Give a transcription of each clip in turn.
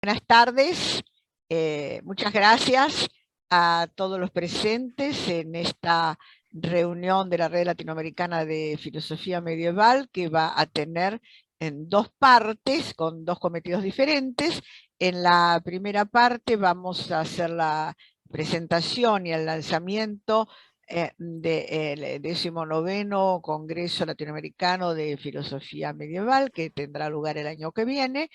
Buenas tardes, muchas gracias a todos los presentes en esta reunión de la Red Latinoamericana de Filosofía Medieval, que va a tener en dos partes, con dos cometidos diferentes. En la primera parte vamos a hacer la presentación y el lanzamiento del 19º Congreso Latinoamericano de Filosofía Medieval, que tendrá lugar el año que viene,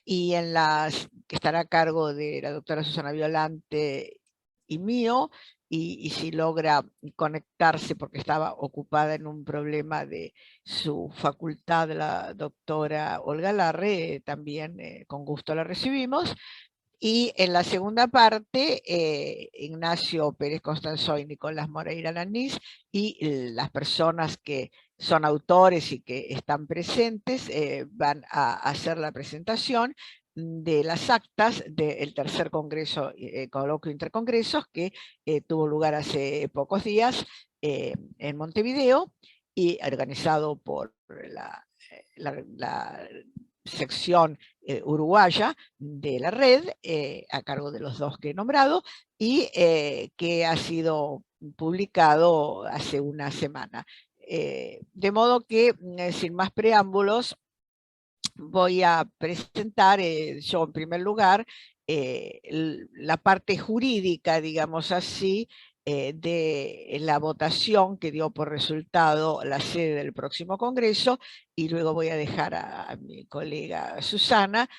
y que estará a cargo de la doctora Susana Violante y mío, y si logra conectarse porque estaba ocupada en un problema de su facultad, la doctora Olga Larre, también con gusto la recibimos. Y en la segunda parte, Ignacio Pérez Constanzo y Nicolás Moreira Lanís, y las personas que son autores y que están presentes van a hacer la presentación de las actas del tercer congreso, coloquio intercongresos, que tuvo lugar hace pocos días en Montevideo, y organizado por la sección uruguaya de la red, a cargo de los dos que he nombrado, y que ha sido publicado hace una semana. De modo que, sin más preámbulos, voy a presentar yo en primer lugar la parte jurídica, digamos así, de la votación que dio por resultado la sede del próximo Congreso, y luego voy a dejar a mi colega Susana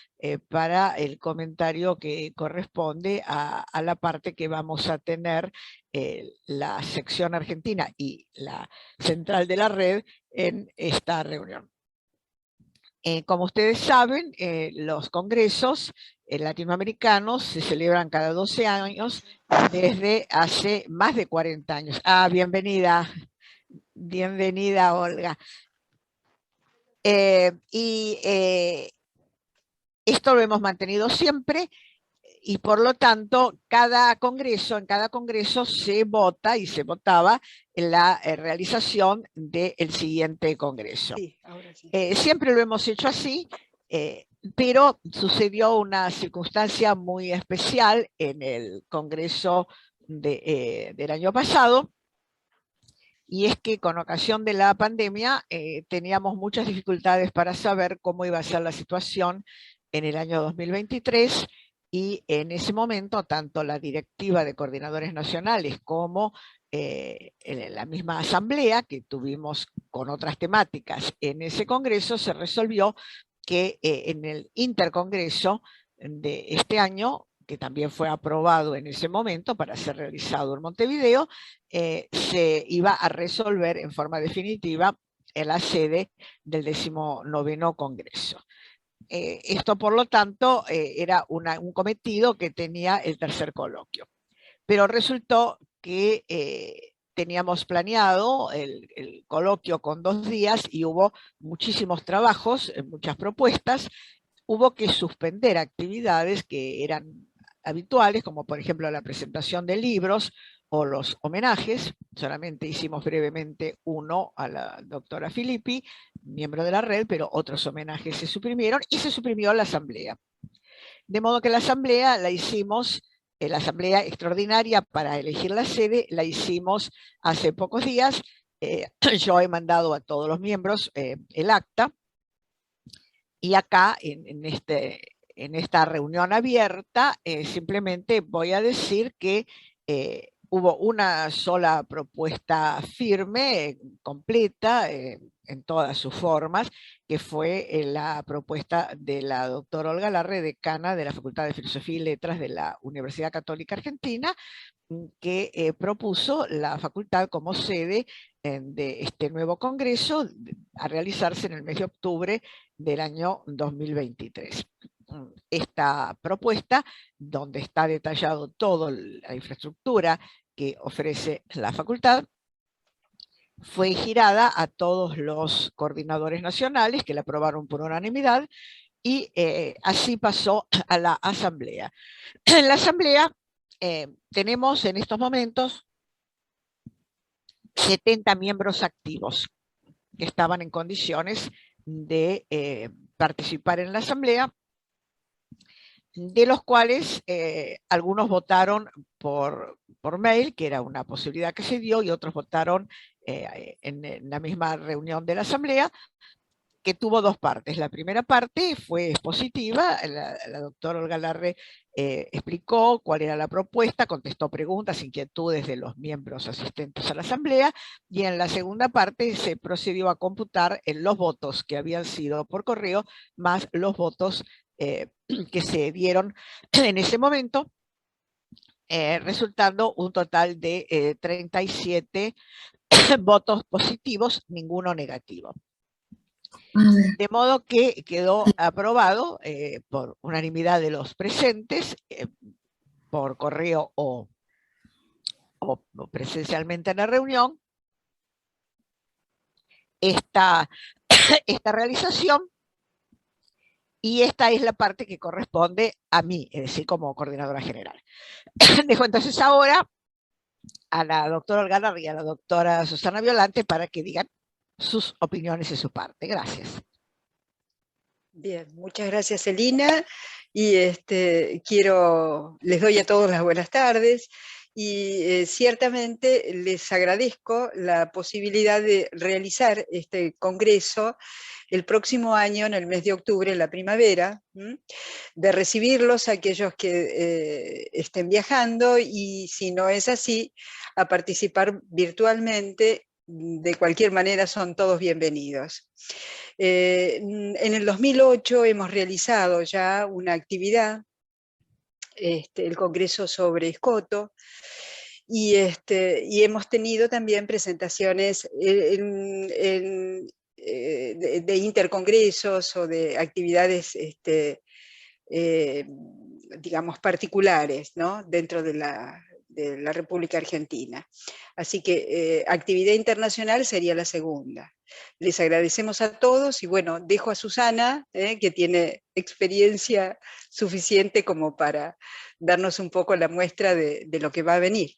para el comentario que corresponde a la parte que vamos a tener la sección argentina y la central de la red en esta reunión. Como ustedes saben, los congresos latinoamericanos se celebran cada 12 años desde hace más de 40 años. Bienvenida, bienvenida Olga. Esto lo hemos mantenido siempre, y por lo tanto, en cada congreso se vota y se votaba en la realización del siguiente congreso. Sí, ahora sí. Siempre lo hemos hecho así, pero sucedió una circunstancia muy especial en el congreso del año pasado, y es que con ocasión de la pandemia teníamos muchas dificultades para saber cómo iba a ser la situación en el año 2023, y en ese momento tanto la directiva de coordinadores nacionales como la misma asamblea que tuvimos con otras temáticas en ese congreso, se resolvió que en el intercongreso de este año, que también fue aprobado en ese momento para ser realizado en Montevideo, se iba a resolver en forma definitiva en la sede del 19º Congreso. Esto, por lo tanto, era un cometido que tenía el tercer coloquio. Pero resultó que teníamos planeado el coloquio con 2 días y hubo muchísimos trabajos, muchas propuestas. Hubo que suspender actividades que eran habituales, como por ejemplo la presentación de libros o los homenajes. Solamente hicimos brevemente uno a la doctora Filippi, miembro de la red, pero otros homenajes se suprimieron, y se suprimió la asamblea. De modo que la asamblea la hicimos, la asamblea extraordinaria para elegir la sede, la hicimos hace pocos días. Yo he mandado a todos los miembros el acta, y acá en esta reunión abierta simplemente voy a decir que hubo una sola propuesta firme, completa, en todas sus formas, que fue la propuesta de la doctora Olga Larre, decana de la Facultad de Filosofía y Letras de la Universidad Católica Argentina, que propuso la facultad como sede de este nuevo congreso a realizarse en el mes de octubre del año 2023. Esta propuesta, donde está detallado toda la infraestructura que ofrece la facultad, fue girada a todos los coordinadores nacionales, que la aprobaron por unanimidad, y así pasó a la asamblea. En la asamblea tenemos en estos momentos 70 miembros activos que estaban en condiciones de participar en la asamblea, de los cuales algunos votaron por mail, que era una posibilidad que se dio, y otros votaron en la misma reunión de la Asamblea, que tuvo dos partes. La primera parte fue positiva, la doctora Olga Larre explicó cuál era la propuesta, contestó preguntas, inquietudes de los miembros asistentes a la Asamblea, y en la segunda parte se procedió a computar los votos que habían sido por correo, más los votos que se dieron en ese momento, resultando un total de 37 votos positivos, ninguno negativo. De modo que quedó aprobado por unanimidad de los presentes, por correo o presencialmente en la reunión, esta realización, y esta es la parte que corresponde a mí, es decir, como coordinadora general. Dejo entonces ahora a la doctora Olga Larre y a la doctora Susana Violante para que digan sus opiniones y su parte. Gracias. Bien, muchas gracias, Celina. Y les doy a todos las buenas tardes. Y ciertamente les agradezco la posibilidad de realizar este congreso el próximo año, en el mes de octubre, en la primavera, de recibirlos a aquellos que estén viajando, y si no es así, a participar virtualmente. De cualquier manera son todos bienvenidos. En el 2008 hemos realizado ya una actividad, el Congreso sobre Escoto, y hemos tenido también presentaciones de intercongresos o de actividades digamos, particulares, ¿no?, dentro de la República Argentina. Así que actividad internacional sería la segunda. Les agradecemos a todos y bueno, dejo a Susana, que tiene experiencia suficiente como para darnos un poco la muestra de lo que va a venir.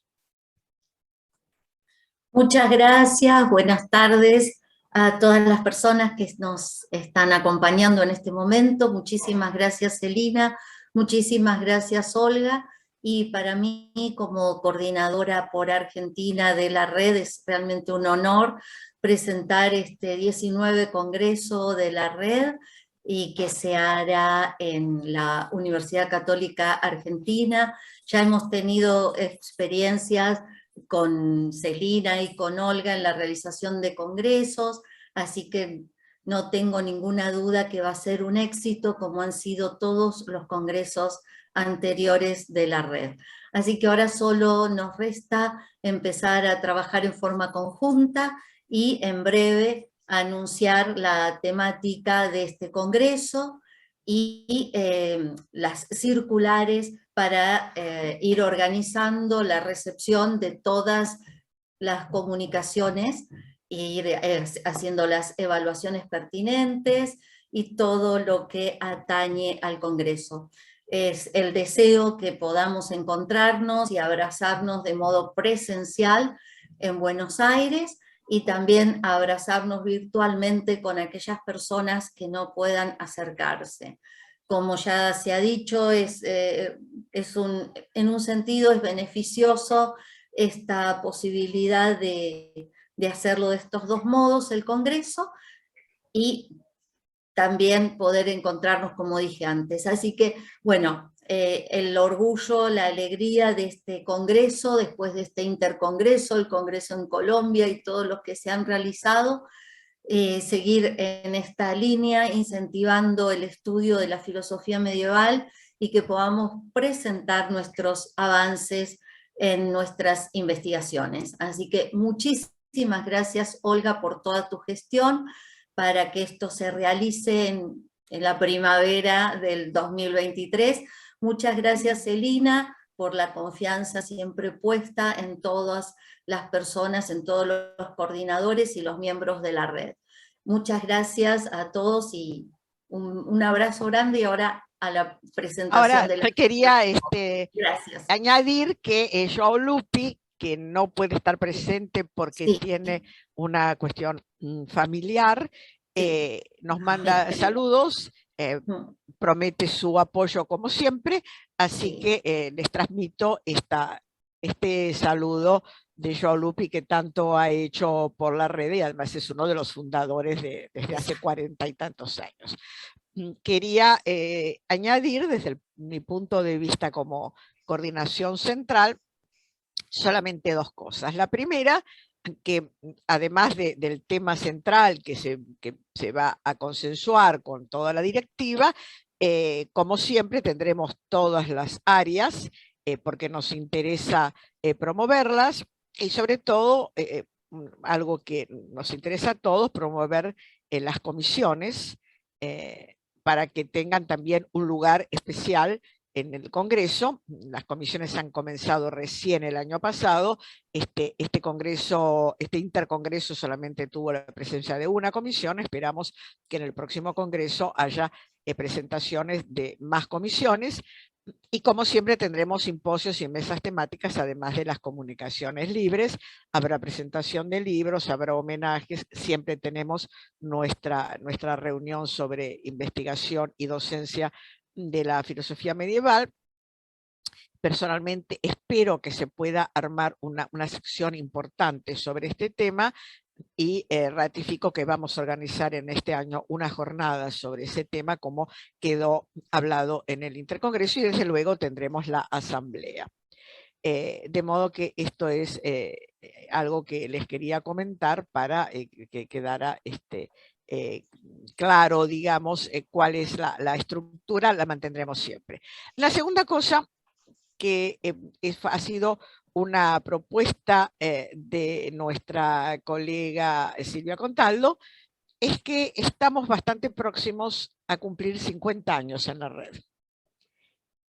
Muchas gracias, buenas tardes a todas las personas que nos están acompañando en este momento. Muchísimas gracias, Celina, muchísimas gracias, Olga, y para mí, como coordinadora por Argentina de la red, es realmente un honor presentar este 19 Congreso de la red, y que se hará en la Universidad Católica Argentina. Ya hemos tenido experiencias con Celina y con Olga en la realización de congresos, así que no tengo ninguna duda que va a ser un éxito, como han sido todos los congresos anteriores de la red. Así que ahora solo nos resta empezar a trabajar en forma conjunta y en breve anunciar la temática de este congreso y las circulares para ir organizando la recepción de todas las comunicaciones e ir haciendo las evaluaciones pertinentes y todo lo que atañe al Congreso. Es el deseo que podamos encontrarnos y abrazarnos de modo presencial en Buenos Aires, y también abrazarnos virtualmente con aquellas personas que no puedan acercarse. Como ya se ha dicho, en un sentido es beneficioso esta posibilidad de hacerlo de estos dos modos, el Congreso, y también poder encontrarnos, como dije antes. Así que, bueno, el orgullo, la alegría de este congreso, después de este intercongreso, el congreso en Colombia y todos los que se han realizado, seguir en esta línea, incentivando el estudio de la filosofía medieval y que podamos presentar nuestros avances en nuestras investigaciones. Así que muchísimas gracias, Olga, por toda tu gestión para que esto se realice en la primavera del 2023. Muchas gracias, Celina, por la confianza siempre puesta en todas las personas, en todos los coordinadores y los miembros de la red. Muchas gracias a todos y un abrazo grande, y ahora a la presentación ahora, de la... quería Gracias. añadir que Joao Lupi, que no puede estar presente porque Sí. tiene una cuestión familiar, Sí. nos manda saludos, promete su apoyo como siempre, así que les transmito este saludo de Joao Lupi, que tanto ha hecho por la red y además es uno de los fundadores desde hace 40 y tantos años. Quería añadir desde mi punto de vista como coordinación central solamente dos cosas. La primera, que además del tema central que se va a consensuar con toda la directiva, como siempre tendremos todas las áreas, porque nos interesa promoverlas, y sobre todo, algo que nos interesa a todos, promover las comisiones, para que tengan también un lugar especial en el Congreso. Las comisiones han comenzado recién el año pasado. Este intercongreso solamente tuvo la presencia de una comisión. Esperamos que en el próximo Congreso haya presentaciones de más comisiones. Y como siempre tendremos simposios y mesas temáticas, además de las comunicaciones libres. Habrá presentación de libros, habrá homenajes. Siempre tenemos nuestra reunión sobre investigación y docencia de la filosofía medieval. Personalmente espero que se pueda armar una sección importante sobre este tema, y ratifico que vamos a organizar en este año una jornada sobre ese tema, como quedó hablado en el Intercongreso, y desde luego tendremos la asamblea. De modo que esto es algo que les quería comentar para que quedara claro, digamos, cuál es la estructura. La mantendremos siempre. La segunda cosa, que ha sido una propuesta de nuestra colega Silvia Contaldo, es que estamos bastante próximos a cumplir 50 años en la red.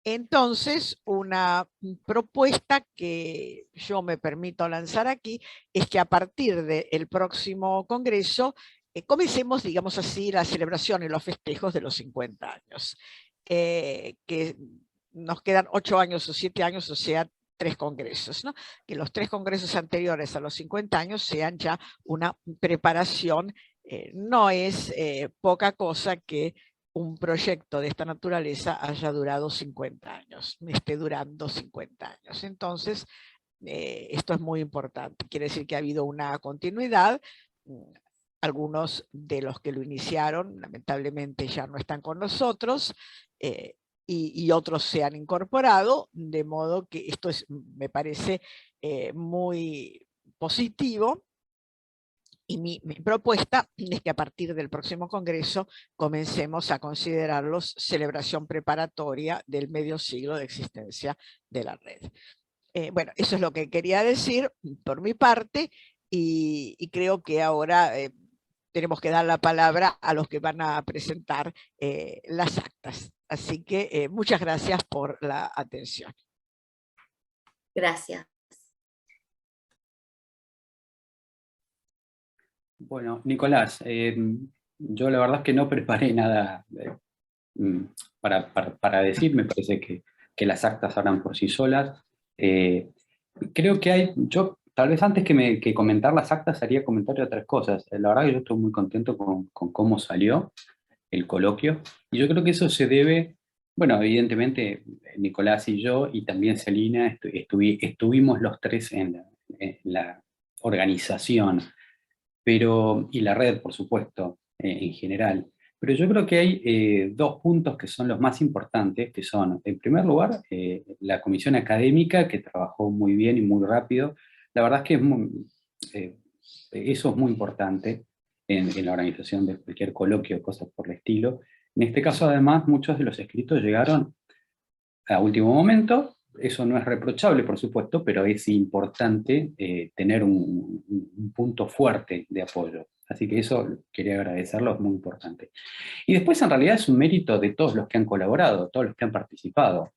Entonces, una propuesta que yo me permito lanzar aquí es que a partir del próximo Congreso comencemos, digamos así, la celebración y los festejos de los 50 años. Que nos quedan 8 años o 7 años, o sea, 3 congresos, ¿no? Que los 3 congresos anteriores a los 50 años sean ya una preparación. No es poca cosa que un proyecto de esta naturaleza haya durado 50 años, esté durando 50 años. Entonces, esto es muy importante. Quiere decir que ha habido una continuidad. Algunos de los que lo iniciaron, lamentablemente, ya no están con nosotros, y otros se han incorporado, de modo que esto me parece muy positivo. Y mi propuesta es que a partir del próximo Congreso comencemos a considerarlos celebración preparatoria del medio siglo de existencia de la red. Bueno, eso es lo que quería decir por mi parte, y creo que ahora tenemos que dar la palabra a los que van a presentar las actas. Así que muchas gracias por la atención. Gracias. Bueno, Nicolás, yo la verdad es que no preparé nada para decir. Me parece que las actas hablan por sí solas. Creo que yo tal vez antes que comentar las actas haría comentario de otras cosas. La verdad que yo estoy muy contento con cómo salió el coloquio, y yo creo que eso se debe, bueno, evidentemente Nicolás y yo, y también Celina, estuvimos los tres en la organización, y la red, por supuesto, en general. Pero yo creo que hay 2 puntos que son los más importantes, que son, en primer lugar, la comisión académica, que trabajó muy bien y muy rápido. La verdad es que eso es muy importante en la organización de cualquier coloquio, cosas por el estilo. En este caso, además, muchos de los escritos llegaron a último momento. Eso no es reprochable, por supuesto, pero es importante tener un punto fuerte de apoyo. Así que eso quería agradecerlo, es muy importante. Y después, en realidad, es un mérito de todos los que han colaborado, todos los que han participado.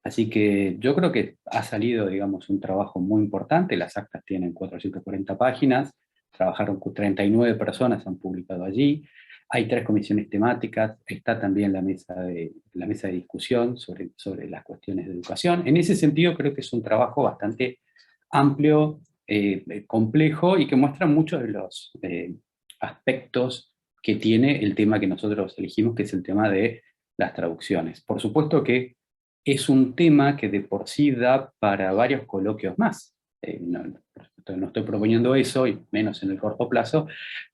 Así que yo creo que ha salido, digamos, un trabajo muy importante. Las actas tienen 440 páginas, trabajaron 39 personas, han publicado allí. Hay 3 comisiones temáticas, está también la mesa de discusión sobre las cuestiones de educación. En ese sentido creo que es un trabajo bastante amplio, complejo, y que muestra muchos de los aspectos que tiene el tema que nosotros elegimos, que es el tema de las traducciones. Por supuesto que es un tema que de por sí da para varios coloquios más. Por supuesto, no estoy proponiendo eso, y menos en el corto plazo,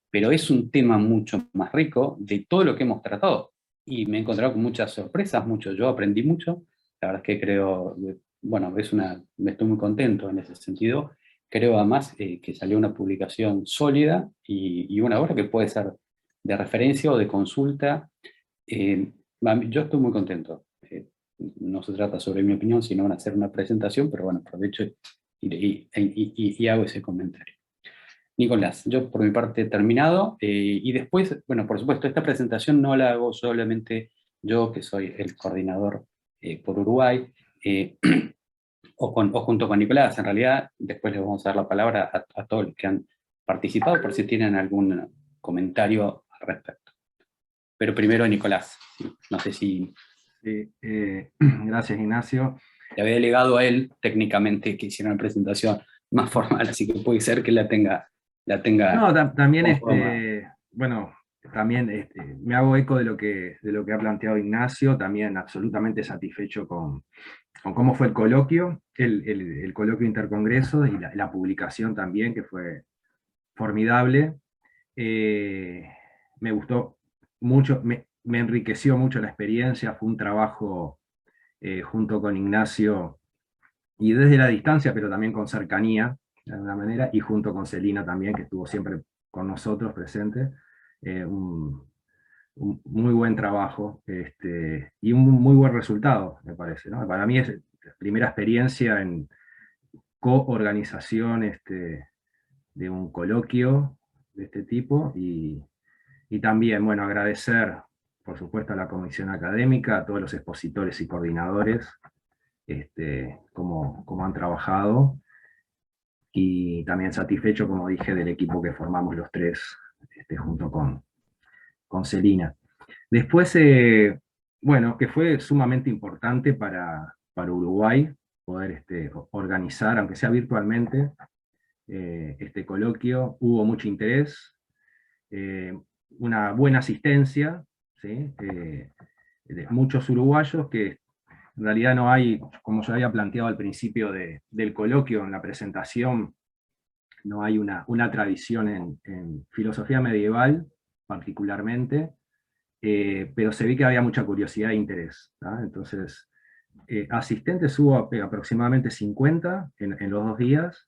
pero es un tema mucho más rico de todo lo que hemos tratado. Y me he encontrado con muchas sorpresas, yo aprendí mucho. La verdad es que creo, bueno, estoy muy contento en ese sentido. Creo además que salió una publicación sólida y una obra que puede ser de referencia o de consulta. Yo estoy muy contento. No se trata sobre mi opinión, sino de hacer una presentación, pero bueno, aprovecho y hago ese comentario. Nicolás, yo por mi parte he terminado, y después, bueno, por supuesto, esta presentación no la hago solamente yo, que soy el coordinador por Uruguay, o junto con Nicolás. En realidad, después les vamos a dar la palabra a todos los que han participado, por si tienen algún comentario al respecto. Pero primero Nicolás, no sé si... Sí, gracias, Ignacio. Le había delegado a él técnicamente que hiciera una presentación más formal, así que puede ser que la tenga. No, también, bueno, también me hago eco de lo que ha planteado Ignacio, también absolutamente satisfecho con cómo fue el coloquio, el coloquio intercongreso y la publicación también, que fue formidable. Me gustó mucho, me enriqueció mucho la experiencia, fue un trabajo junto con Ignacio, y desde la distancia, pero también con cercanía, de alguna manera, y junto con Celina también, que estuvo siempre con nosotros presente. Un muy buen trabajo, y un muy buen resultado, me parece, ¿no? Para mí es la primera experiencia en coorganización de un coloquio de este tipo, y también, bueno, agradecer, por supuesto, a la comisión académica, a todos los expositores y coordinadores, cómo han trabajado, y también satisfecho, como dije, del equipo que formamos los tres, junto con Celina. Después, bueno, que fue sumamente importante para Uruguay poder organizar, aunque sea virtualmente, este coloquio. Hubo mucho interés, una buena asistencia, ¿sí? De muchos uruguayos, que en realidad no hay, como yo había planteado al principio del coloquio, en la presentación, no hay una tradición en filosofía medieval, particularmente, pero se ve que había mucha curiosidad e interés, ¿tá? Entonces, asistentes hubo aproximadamente 50 en los 2 días,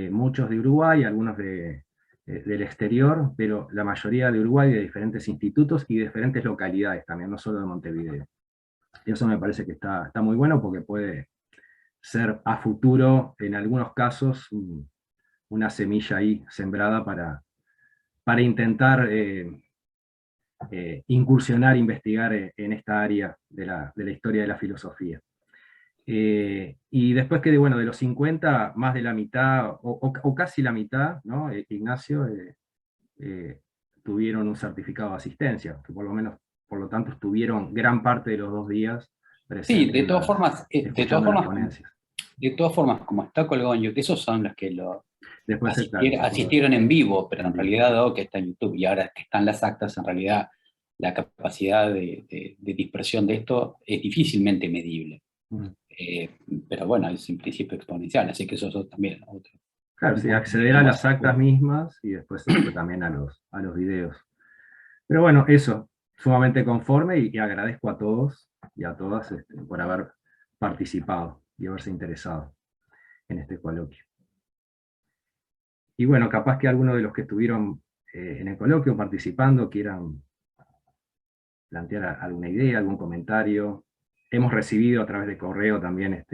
muchos de Uruguay, algunos del exterior, pero la mayoría de Uruguay, de diferentes institutos y de diferentes localidades también, no solo de Montevideo. Y eso me parece que está muy bueno, porque puede ser a futuro, en algunos casos, una semilla ahí sembrada para intentar incursionar, investigar en esta área de la historia de la filosofía. Y después que bueno, de los 50, más de la mitad, o casi la mitad, ¿no? Ignacio, tuvieron un certificado de asistencia, que por lo tanto estuvieron gran parte de los 2 días presentes. Sí, de todas formas, como está colgado en YouTube, esos son los que después asistieron en vivo, pero en realidad, dado que está en YouTube y ahora que están las actas, en realidad la capacidad de dispersión de esto es difícilmente medible. Pero bueno, es en principio exponencial, así que eso también. Claro, sí, acceder a las actas mismas y después también a los videos. Pero bueno, eso, sumamente conforme, y agradezco a todos y a todas por haber participado y haberse interesado en este coloquio. Y bueno, capaz que algunos de los que estuvieron en el coloquio participando quieran plantear alguna idea, algún comentario. Hemos recibido a través de correo también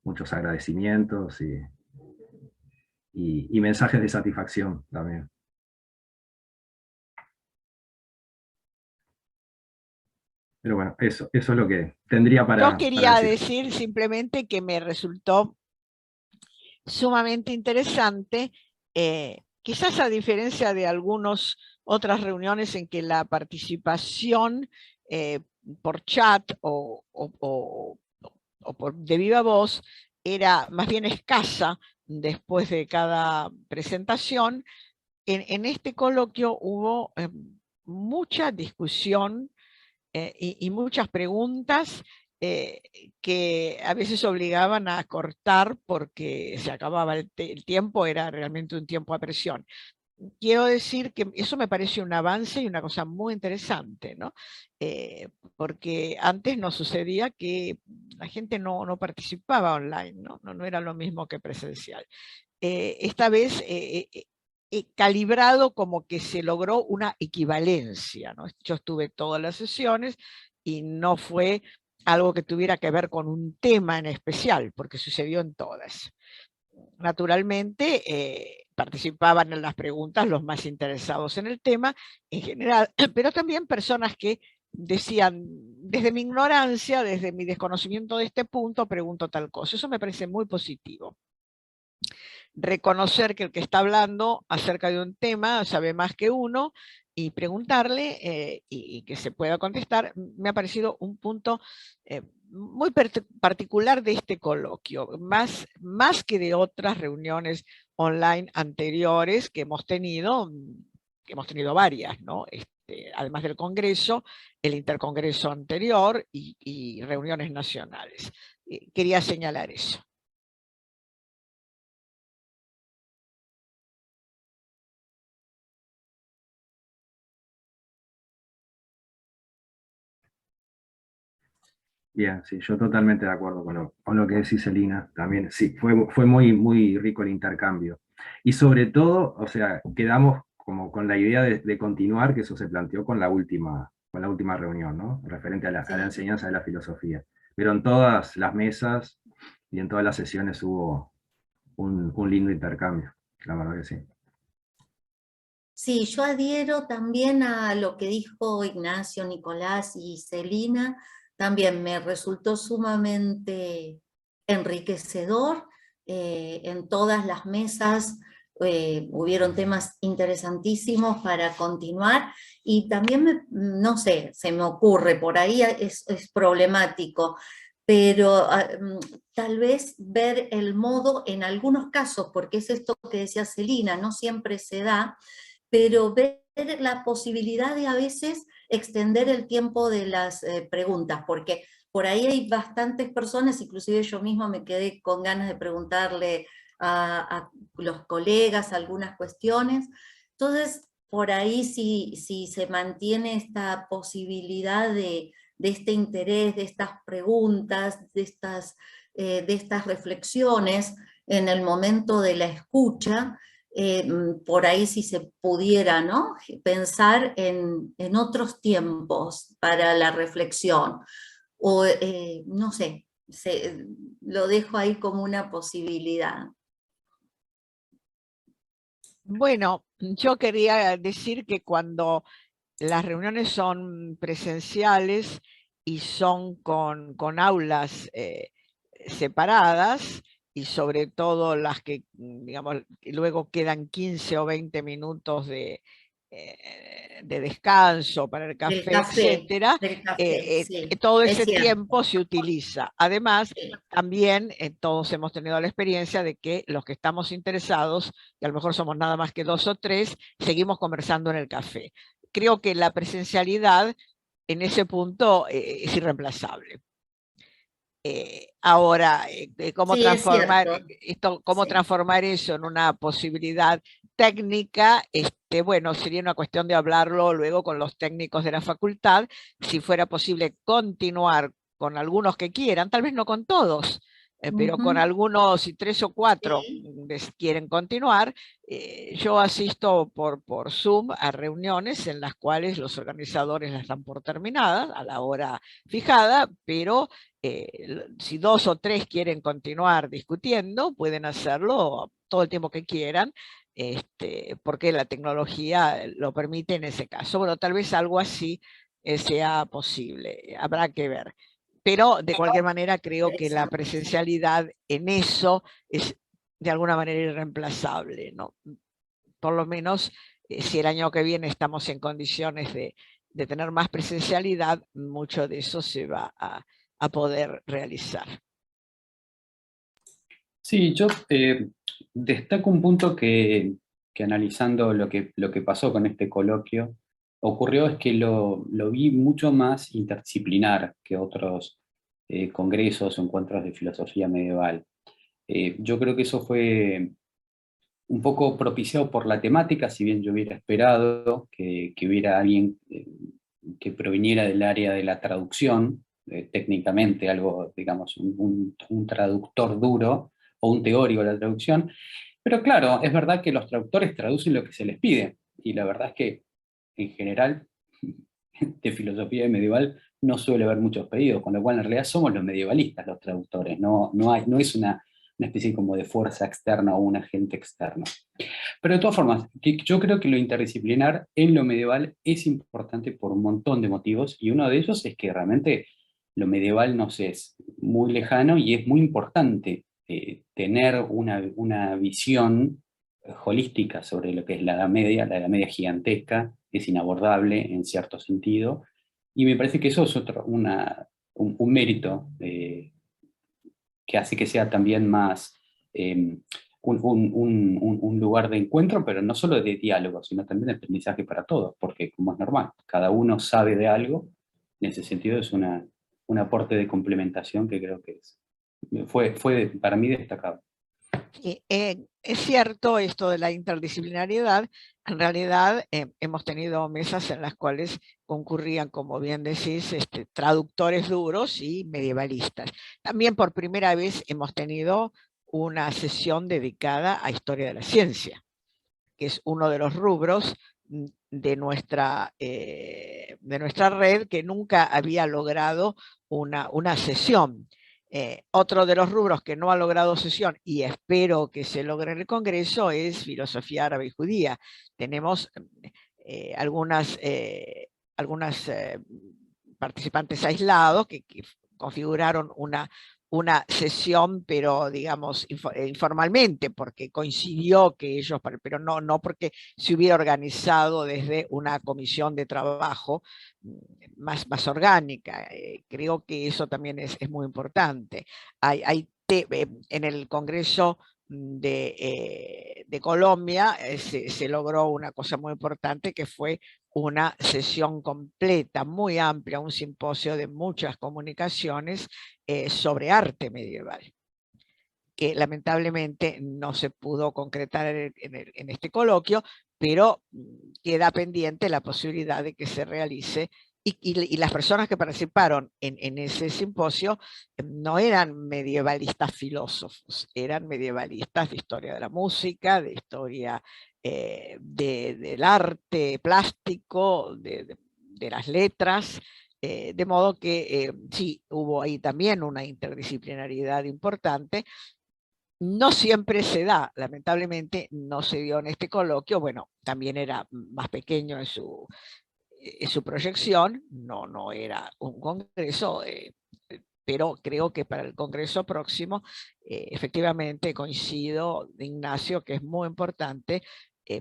muchos agradecimientos y mensajes de satisfacción también. Pero bueno, eso es lo que tendría para... Yo quería decir simplemente que me resultó sumamente interesante, quizás a diferencia de algunas otras reuniones en que la participación por chat o de viva voz era más bien escasa después de cada presentación. En este coloquio hubo mucha discusión y muchas preguntas que a veces obligaban a cortar porque se acababa el tiempo, era realmente un tiempo a presión. Quiero decir que eso me parece un avance y una cosa muy interesante, ¿no? Porque antes nos sucedía que la gente no participaba online, ¿no? No era lo mismo que presencial. Esta vez calibrado como que se logró una equivalencia, ¿no? Yo estuve todas las sesiones y no fue algo que tuviera que ver con un tema en especial, porque sucedió en todas. Naturalmente, participaban en las preguntas los más interesados en el tema en general, pero también personas que decían, desde mi ignorancia, desde mi desconocimiento de este punto, pregunto tal cosa. Eso me parece muy positivo. Reconocer que el que está hablando acerca de un tema sabe más que uno y preguntarle y que se pueda contestar, me ha parecido un punto muy particular de este coloquio, más que de otras reuniones online anteriores que hemos tenido varias, ¿no? Además del Congreso, el Intercongreso anterior y reuniones nacionales. Quería señalar eso. Bien, sí, yo totalmente de acuerdo con lo que decís, Celina, también, sí, fue muy, muy rico el intercambio. Y sobre todo, o sea, quedamos como con la idea de continuar, que eso se planteó con la última reunión, ¿no? Referente a la enseñanza de la filosofía. Pero en todas las mesas y en todas las sesiones hubo un lindo intercambio, la verdad que sí. Sí, yo adhiero también a lo que dijo Ignacio, Nicolás y Celina. También me resultó sumamente enriquecedor. En todas las mesas hubieron temas interesantísimos para continuar y también, no sé, se me ocurre, por ahí es problemático, pero tal vez ver el modo en algunos casos, porque es esto que decía Celina, no siempre se da, pero ver la posibilidad de a veces extender el tiempo de las preguntas, porque por ahí hay bastantes personas, inclusive yo misma me quedé con ganas de preguntarle a los colegas algunas cuestiones. Entonces, por ahí si se mantiene esta posibilidad de este interés, de estas preguntas, de estas reflexiones en el momento de la escucha, por ahí si se pudiera, ¿no? Pensar en otros tiempos para la reflexión. O, no sé, lo dejo ahí como una posibilidad. Bueno, yo quería decir que cuando las reuniones son presenciales y son con aulas separadas, y sobre todo las que, digamos, luego quedan 15 o 20 minutos de descanso para el café, etcétera, Sí, todo es ese cierto. tiempo se utiliza. Además, Sí. también todos hemos tenido la experiencia de que los que estamos interesados, que a lo mejor somos nada más que 2 o 3, seguimos conversando en el café. Creo que la presencialidad en ese punto es irreemplazable. Ahora, ¿cómo Sí, es transformar cierto. cómo Sí. transformar eso en una posibilidad técnica? Bueno, sería una cuestión de hablarlo luego con los técnicos de la facultad, si fuera posible continuar con algunos que quieran, tal vez no con todos, pero con algunos, si 3 o 4 Sí. quieren continuar. Yo asisto por Zoom a reuniones en las cuales los organizadores las dan por terminadas a la hora fijada, pero si 2 o 3 quieren continuar discutiendo, pueden hacerlo todo el tiempo que quieran, porque la tecnología lo permite en ese caso. Bueno, tal vez algo así sea posible, habrá que ver. Pero de cualquier manera creo que la presencialidad en eso es de alguna manera irreemplazable, ¿no? Por lo menos si el año que viene estamos en condiciones de tener más presencialidad, mucho de eso se va a poder realizar. Sí, yo destaco un punto que analizando lo que pasó con este coloquio, ocurrió es que lo vi mucho más interdisciplinar que otros congresos o encuentros de filosofía medieval. Yo creo que eso fue un poco propiciado por la temática, si bien yo hubiera esperado que hubiera alguien que proviniera del área de la traducción, técnicamente algo, digamos, un traductor duro o un teórico de la traducción. Pero claro, es verdad que los traductores traducen lo que se les pide, y la verdad es que en general de filosofía medieval no suele haber muchos pedidos, con lo cual en realidad somos los medievalistas los traductores, no es una especie como de fuerza externa o un agente externo. Pero de todas formas, yo creo que lo interdisciplinar en lo medieval es importante por un montón de motivos, y uno de ellos es que realmente lo medieval nos es muy lejano y es muy importante tener una visión holística sobre lo que es la Edad Media gigantesca, es inabordable en cierto sentido, y me parece que eso es un mérito que hace que sea también más un lugar de encuentro, pero no solo de diálogo, sino también de aprendizaje para todos, porque como es normal, cada uno sabe de algo, en ese sentido es un aporte de complementación que creo que fue para mí destacado. Sí, es cierto esto de la interdisciplinariedad. En realidad hemos tenido mesas en las cuales concurrían, como bien decís, traductores duros y medievalistas. También por primera vez hemos tenido una sesión dedicada a historia de la ciencia, que es uno de los rubros de nuestra red que nunca había logrado una sesión. Otro de los rubros que no ha logrado sesión, y espero que se logre en el Congreso, es filosofía árabe y judía. Tenemos algunas participantes aislados que configuraron una sesión, pero digamos informalmente, porque coincidió que ellos, pero no porque se hubiera organizado desde una comisión de trabajo más orgánica. Creo que eso también es muy importante. En el Congreso de Colombia se logró una cosa muy importante, que fue una sesión completa, muy amplia, un simposio de muchas comunicaciones sobre arte medieval, que lamentablemente no se pudo concretar en este coloquio, pero queda pendiente la posibilidad de que se realice. Y las personas que participaron en ese simposio no eran medievalistas filósofos, eran medievalistas de historia de la música, de historia del arte plástico, de las letras, de modo que sí, hubo ahí también una interdisciplinariedad importante. No siempre se da, lamentablemente no se dio en este coloquio. Bueno, también era más pequeño en su proyección, no era un congreso, pero creo que para el congreso próximo, efectivamente coincido, Ignacio, que es muy importante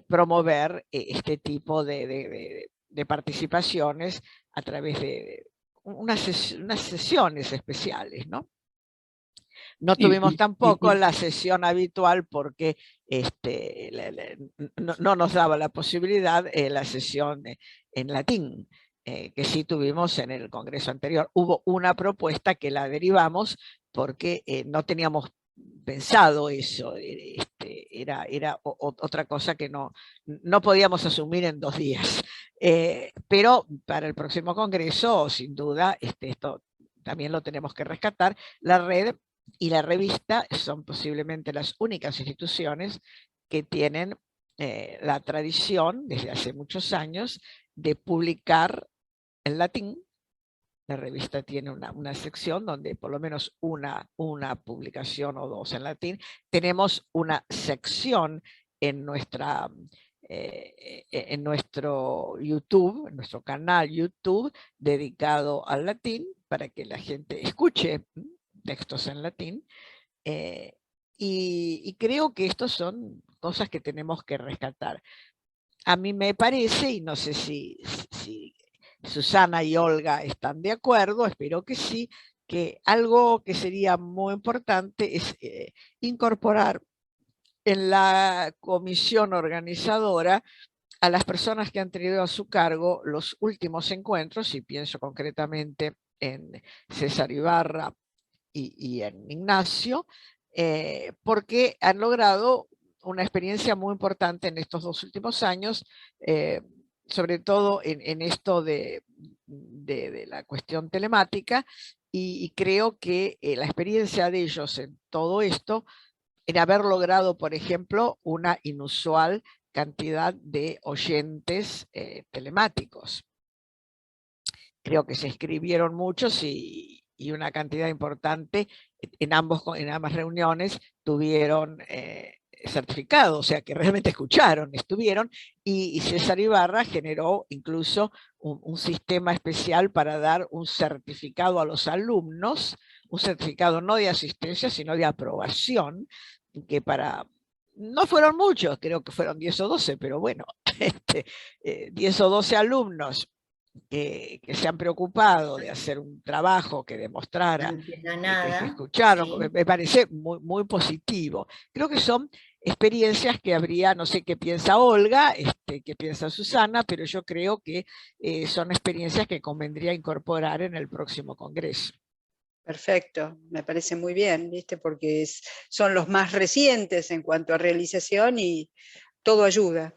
promover este tipo de participaciones a través de unas sesiones especiales, ¿no? No tuvimos tampoco la sesión habitual porque no nos daba la posibilidad la sesión en latín, que sí tuvimos en el congreso anterior. Hubo una propuesta que la derivamos porque no teníamos pensado eso, era otra cosa que no podíamos asumir en 2 días. Pero para el próximo congreso, sin duda, esto también lo tenemos que rescatar. La red y la revista son posiblemente las únicas instituciones que tienen la tradición desde hace muchos años de publicar en latín. La revista tiene una sección donde por lo menos una publicación o 2 en latín. Tenemos una sección en nuestro YouTube, en nuestro canal YouTube, dedicado al latín, para que la gente escuche textos en latín, y creo que estos son cosas que tenemos que rescatar. A mí me parece, y no sé si Susana y Olga están de acuerdo, espero que sí, que algo que sería muy importante es incorporar en la comisión organizadora a las personas que han tenido a su cargo los últimos encuentros, y pienso concretamente en César Ibarra y en Ignacio, porque han logrado una experiencia muy importante en estos 2 últimos años, sobre todo en esto de la cuestión telemática, y creo que la experiencia de ellos en todo esto, en haber logrado, por ejemplo, una inusual cantidad de oyentes telemáticos. Creo que se inscribieron muchos y una cantidad importante en ambas reuniones tuvieron certificado, o sea que realmente escucharon, estuvieron, y César Ibarra generó incluso un sistema especial para dar un certificado a los alumnos, un certificado no de asistencia, sino de aprobación, que no fueron muchos, creo que fueron 10 o 12, pero bueno, 10 o 12 alumnos que se han preocupado de hacer un trabajo que demostrara que escucharon, sí. me parece muy, muy positivo. Creo que son experiencias que habría, no sé qué piensa Olga, qué piensa Susana, pero yo creo que son experiencias que convendría incorporar en el próximo congreso. Perfecto, me parece muy bien, ¿viste? Porque son los más recientes en cuanto a realización y todo ayuda.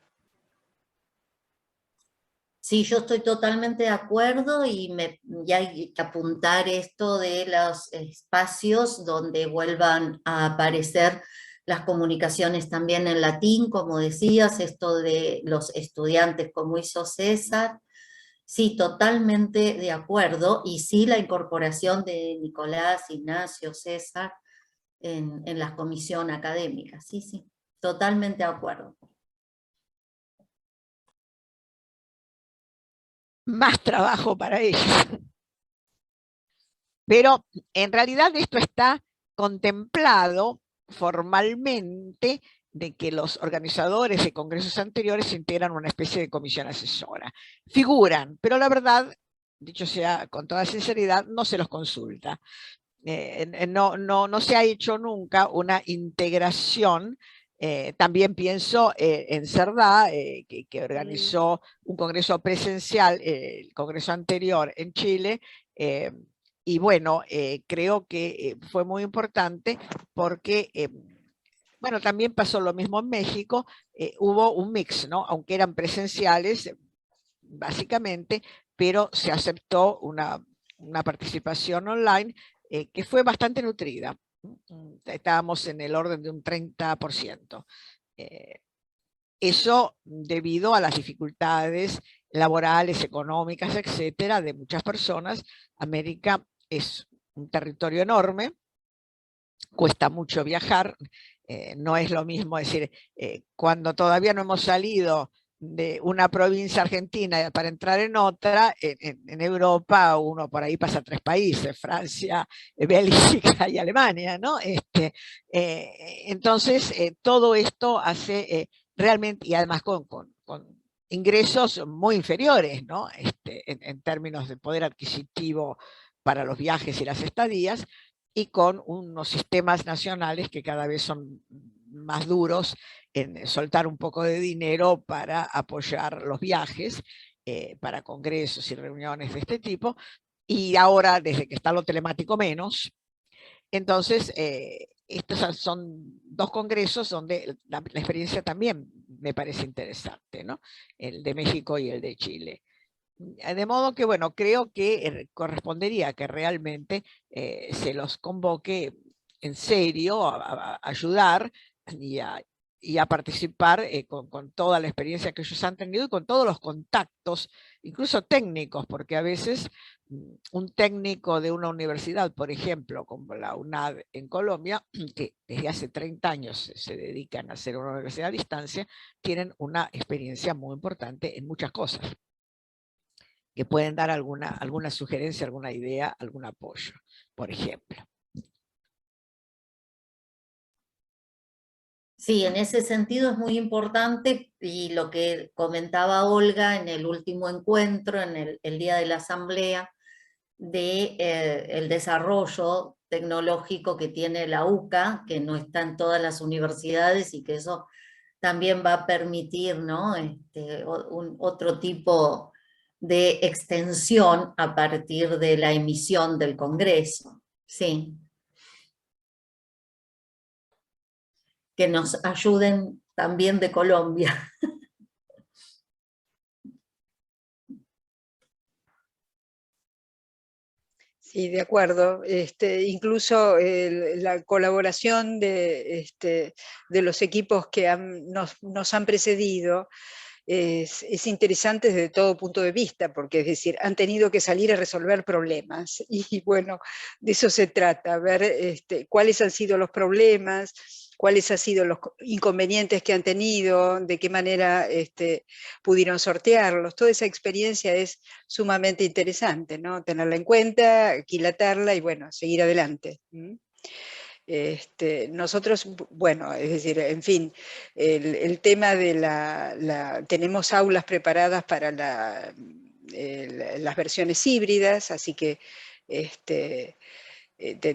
Sí, yo estoy totalmente de acuerdo y hay que apuntar esto de los espacios donde vuelvan a aparecer las comunicaciones también en latín, como decías, esto de los estudiantes como hizo César. Sí, totalmente de acuerdo, y sí la incorporación de Nicolás, Ignacio, César en la comisión académica, sí, sí, totalmente de acuerdo. Más trabajo para ellos. Pero en realidad esto está contemplado formalmente, de que los organizadores de congresos anteriores integran una especie de comisión asesora. Figuran, pero la verdad, dicho sea con toda sinceridad, no se los consulta. No se ha hecho nunca una integración. También pienso en Cerdá, que organizó un congreso presencial, el congreso anterior en Chile, y bueno, creo que fue muy importante porque, bueno, también pasó lo mismo en México, hubo un mix, ¿no? Aunque eran presenciales, básicamente, pero se aceptó una participación online que fue bastante nutrida. Estábamos en el orden de un 30%. Eso debido a las dificultades laborales, económicas, etcétera, de muchas personas. América es un territorio enorme, cuesta mucho viajar, no es lo mismo decir, cuando todavía no hemos salido de una provincia argentina para entrar en otra, en Europa uno por ahí pasa 3 países, Francia, Bélgica y Alemania, ¿no? Entonces, todo esto hace realmente, y además con ingresos muy inferiores, ¿no? En términos de poder adquisitivo para los viajes y las estadías, y con unos sistemas nacionales que cada vez son más duros en soltar un poco de dinero para apoyar los viajes, para congresos y reuniones de este tipo, y ahora, desde que está lo telemático, menos. Entonces, estos son 2 congresos donde la experiencia también me parece interesante, ¿no? El de México y el de Chile. De modo que, bueno, creo que correspondería que realmente se los convoque en serio a ayudar y a participar con toda la experiencia que ellos han tenido y con todos los contactos, incluso técnicos, porque a veces un técnico de una universidad, por ejemplo, como la UNAD en Colombia, que desde hace 30 años se dedican a hacer una universidad a distancia, tienen una experiencia muy importante en muchas cosas, que pueden dar alguna sugerencia, alguna idea, algún apoyo, por ejemplo. Sí, en ese sentido es muy importante, y lo que comentaba Olga en el último encuentro, en el día de la asamblea, de el desarrollo tecnológico que tiene la UCA, que no está en todas las universidades, y que eso también va a permitir, ¿no? Otro tipo de extensión a partir de la emisión del Congreso. Sí. Que nos ayuden también de Colombia. Sí, de acuerdo. Incluso la colaboración de los equipos que nos han precedido es interesante desde todo punto de vista, porque es decir, han tenido que salir a resolver problemas y bueno, de eso se trata, ver cuáles han sido los problemas, cuáles han sido los inconvenientes que han tenido, de qué manera pudieron sortearlos. Toda esa experiencia es sumamente interesante, ¿no? Tenerla en cuenta, aquilatarla y bueno, seguir adelante. Nosotros, bueno, es decir, en fin, el tema de tenemos aulas preparadas para las versiones híbridas, así que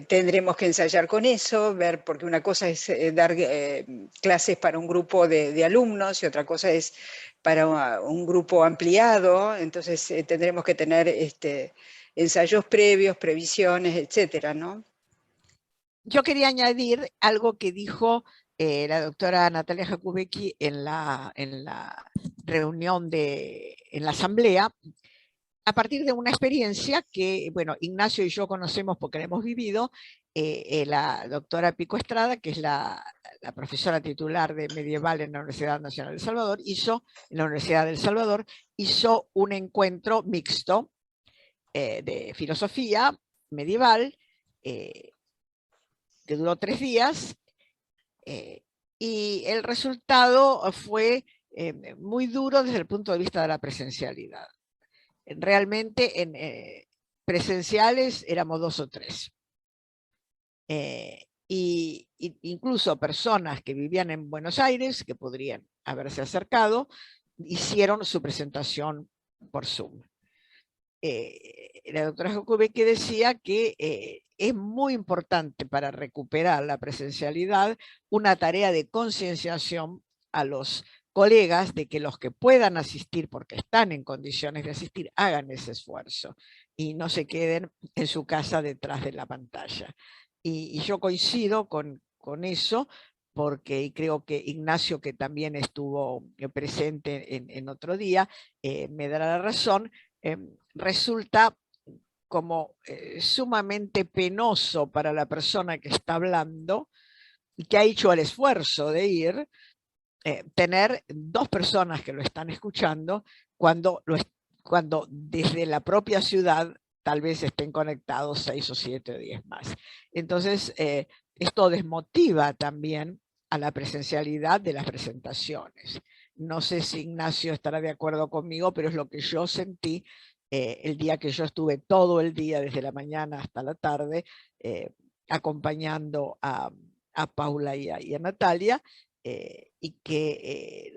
tendremos que ensayar con eso, ver, porque una cosa es dar clases para un grupo de alumnos y otra cosa es para un grupo ampliado, entonces tendremos que tener ensayos previos, previsiones, etcétera, ¿no? Yo quería añadir algo que dijo la doctora Natalia Jacubecki en la reunión en la asamblea, a partir de una experiencia que, bueno, Ignacio y yo conocemos porque la hemos vivido. La doctora Pico Estrada, que es la profesora titular de medieval en la Universidad Nacional de El Salvador, en la Universidad del Salvador, hizo un encuentro mixto de filosofía medieval, que duró 3 días, y el resultado fue muy duro desde el punto de vista de la presencialidad. Realmente en presenciales éramos 2 o 3. Y incluso personas que vivían en Buenos Aires, que podrían haberse acercado, hicieron su presentación por Zoom. La doctora Jacubecki decía que es muy importante para recuperar la presencialidad una tarea de concienciación a los colegas de que los que puedan asistir porque están en condiciones de asistir hagan ese esfuerzo y no se queden en su casa detrás de la pantalla. Y yo coincido con eso, porque y creo que Ignacio, que también estuvo presente en otro día, me dará la razón. Resulta como sumamente penoso para la persona que está hablando y que ha hecho el esfuerzo de ir, tener 2 personas que lo están escuchando cuando desde la propia ciudad tal vez estén conectados 6 o 7 o 10 más. Entonces, esto desmotiva también a la presencialidad de las presentaciones. No sé si Ignacio estará de acuerdo conmigo, pero es lo que yo sentí el día que yo estuve todo el día, desde la mañana hasta la tarde, acompañando a Paula y a Natalia, y que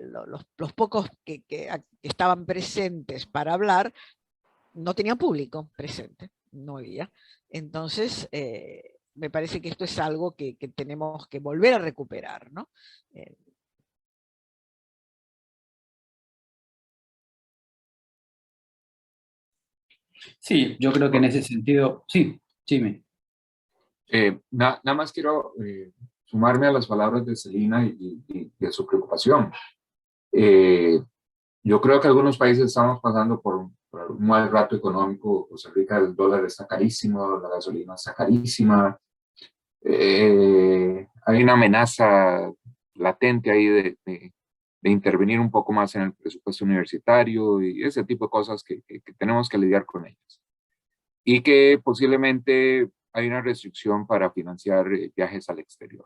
los pocos que estaban presentes para hablar no tenían público presente, no había. Entonces, me parece que esto es algo que tenemos que volver a recuperar, ¿no? Sí, yo creo que en ese sentido, sí, Jimmy. Nada más quiero sumarme a las palabras de Celina y de su preocupación. Yo creo que algunos países estamos pasando por un mal rato económico. Costa Rica, el dólar está carísimo, la gasolina está carísima. Hay una amenaza latente ahí de intervenir un poco más en el presupuesto universitario y ese tipo de cosas que tenemos que lidiar con ellas. Y que posiblemente hay una restricción para financiar viajes al exterior.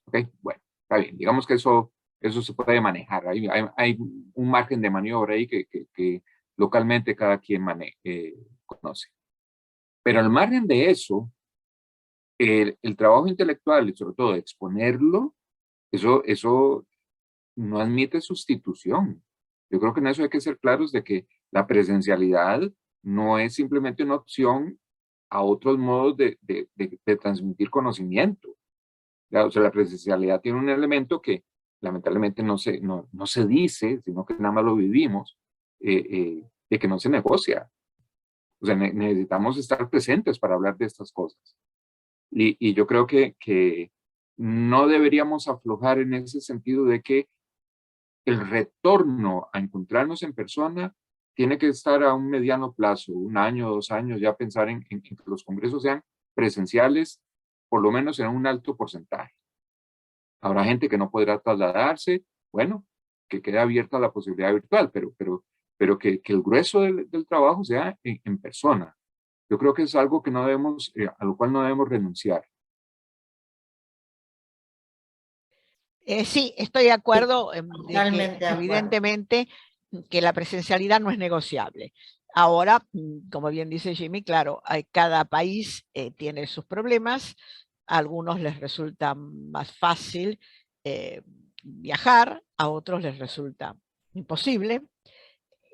¿Ok? Bueno, está bien. Digamos que eso se puede manejar. Hay un margen de maniobra ahí que localmente cada quien conoce. Pero al margen de eso, el trabajo intelectual y sobre todo exponerlo, eso no admite sustitución. Yo creo que en eso hay que ser claros de que la presencialidad no es simplemente una opción a otros modos de transmitir conocimiento. O sea, la presencialidad tiene un elemento que lamentablemente no se dice, sino que nada más lo vivimos, de que no se negocia. O sea, necesitamos estar presentes para hablar de estas cosas. Y yo creo que no deberíamos aflojar en ese sentido de que el retorno a encontrarnos en persona tiene que estar a un mediano plazo, 1 año, 2 años, ya pensar en que los congresos sean presenciales, por lo menos en un alto porcentaje. Habrá gente que no podrá trasladarse, bueno, que quede abierta la posibilidad virtual, pero que el grueso del trabajo sea en persona. Yo creo que es algo que no debemos, a lo cual no debemos renunciar. Sí, estoy de acuerdo de Totalmente que de acuerdo. evidentemente que la presencialidad no es negociable. Ahora, como bien dice Jimmy, claro, cada país tiene sus problemas. A algunos les resulta más fácil viajar, a otros les resulta imposible.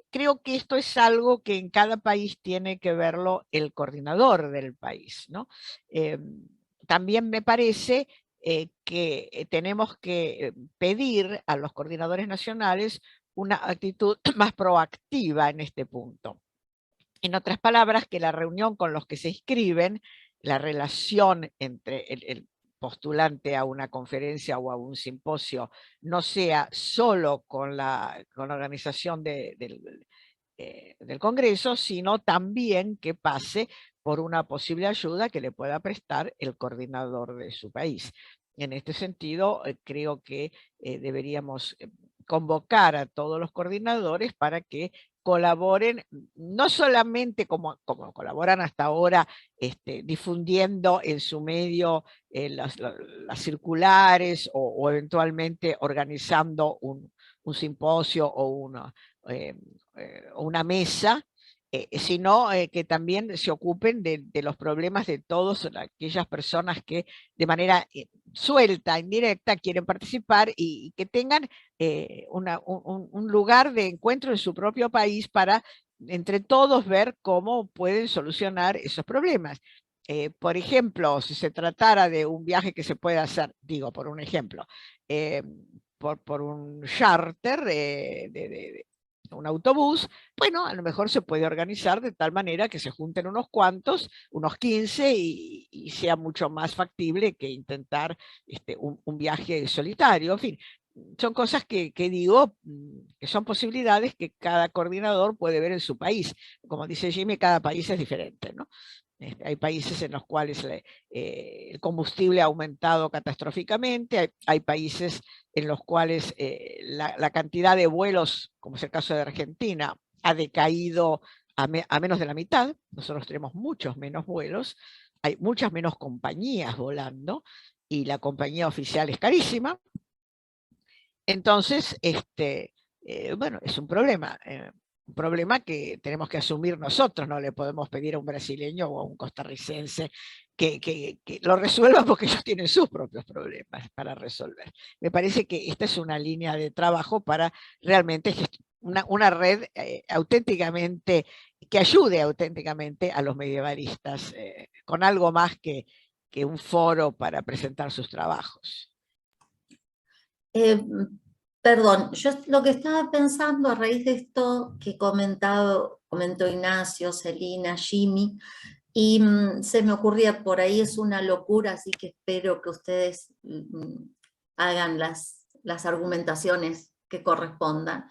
Creo que esto es algo que en cada país tiene que verlo el coordinador del país, ¿no? También me parece que tenemos que pedir a los coordinadores nacionales una actitud más proactiva en este punto. En otras palabras, que la reunión con los que se inscriben, la relación entre el postulante a una conferencia o a un simposio, no sea solo con la organización del Congreso, sino también que pase por una posible ayuda que le pueda prestar el coordinador de su país. En este sentido, creo que deberíamos convocar a todos los coordinadores para que colaboren, no solamente como colaboran hasta ahora, difundiendo en su medio las circulares o eventualmente organizando un simposio o una mesa, sino que también se ocupen de los problemas de todas aquellas personas que de manera suelta, indirecta, quieren participar y que tengan un lugar de encuentro en su propio país para entre todos ver cómo pueden solucionar esos problemas. Por ejemplo, si se tratara de un viaje que se puede hacer, digo por un ejemplo, por un charter de un autobús, bueno, a lo mejor se puede organizar de tal manera que se junten unos cuantos, unos 15, y sea mucho más factible que intentar un viaje solitario. En fin, son cosas que digo, que son posibilidades que cada coordinador puede ver en su país. Como dice Jimmy, cada país es diferente, ¿no? Hay países en los cuales el combustible ha aumentado catastróficamente, hay países en los cuales la cantidad de vuelos, como es el caso de Argentina, ha decaído a menos de la mitad. Nosotros tenemos muchos menos vuelos, hay muchas menos compañías volando y la compañía oficial es carísima. Entonces, bueno, es un problema que tenemos que asumir nosotros. No le podemos pedir a un brasileño o a un costarricense que lo resuelva, porque ellos tienen sus propios problemas para resolver. Me parece que esta es una línea de trabajo para realmente una red auténticamente, que ayude auténticamente a los medievalistas con algo más que un foro para presentar sus trabajos. Perdón, yo lo que estaba pensando a raíz de esto que comentó Ignacio, Celina, Jimmy, y se me ocurría, por ahí es una locura, así que espero que ustedes hagan las argumentaciones que correspondan.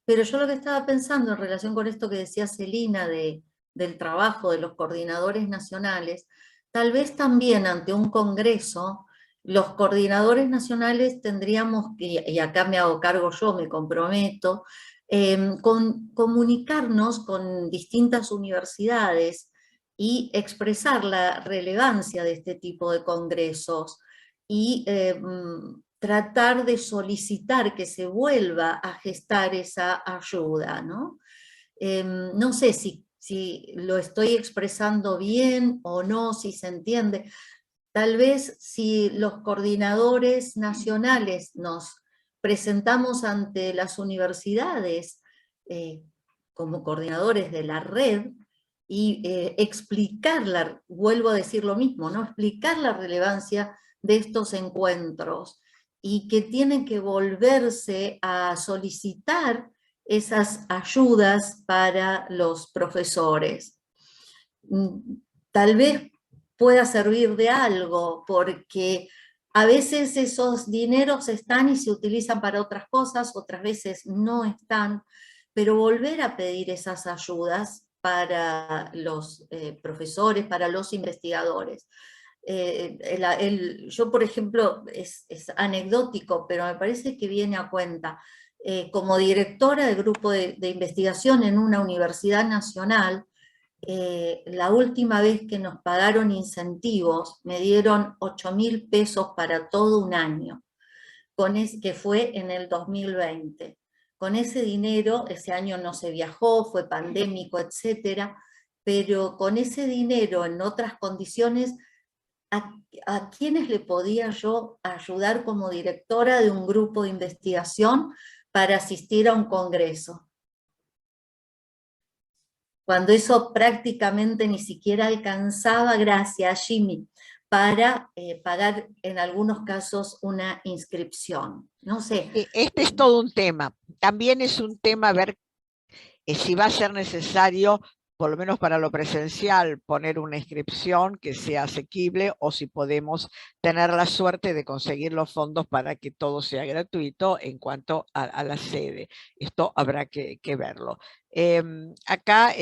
Pero yo lo que estaba pensando en relación con esto que decía Celina del trabajo de los coordinadores nacionales, tal vez también ante un congreso, los coordinadores nacionales tendríamos que, y acá me hago cargo yo, me comprometo, comunicarnos con distintas universidades y expresar la relevancia de este tipo de congresos y tratar de solicitar que se vuelva a gestar esa ayuda, ¿no? No sé si lo estoy expresando bien o no, si se entiende. Tal vez si los coordinadores nacionales nos presentamos ante las universidades como coordinadores de la red y explicar, vuelvo a decir lo mismo, ¿no? Explicar la relevancia de estos encuentros y que tienen que volverse a solicitar esas ayudas para los profesores. Tal vez pueda servir de algo, porque a veces esos dineros están y se utilizan para otras cosas, otras veces no están, pero volver a pedir esas ayudas para los profesores, para los investigadores. Yo, por ejemplo, es anecdótico, pero me parece que viene a cuenta. Como directora de grupo de investigación en una universidad nacional, la última vez que nos pagaron incentivos, me dieron 8.000 pesos para todo un año, que fue en el 2020. Con ese dinero, ese año no se viajó, fue pandémico, etcétera, pero con ese dinero, en otras condiciones, ¿a quiénes le podía yo ayudar como directora de un grupo de investigación para asistir a un congreso? Cuando eso prácticamente ni siquiera alcanzaba, gracias Jimmy, para pagar en algunos casos una inscripción. No sé. Este es todo un tema. También es un tema ver si va a ser necesario, por lo menos para lo presencial, poner una inscripción que sea asequible, o si podemos tener la suerte de conseguir los fondos para que todo sea gratuito en cuanto a la sede. Esto habrá que verlo. Acá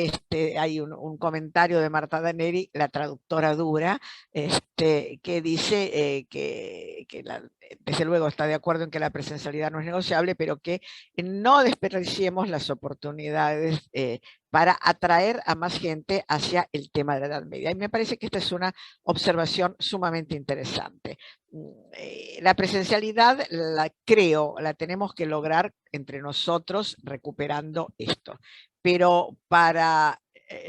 hay un comentario de Marta Daneri, la traductora dura, que dice que desde luego está de acuerdo en que la presencialidad no es negociable, pero que no desperdiciemos las oportunidades para atraer a más gente hacia el tema de la Edad Media. Y me parece que esta es una observación sumamente interesante. La presencialidad, la tenemos que lograr entre nosotros recuperando esto. Pero para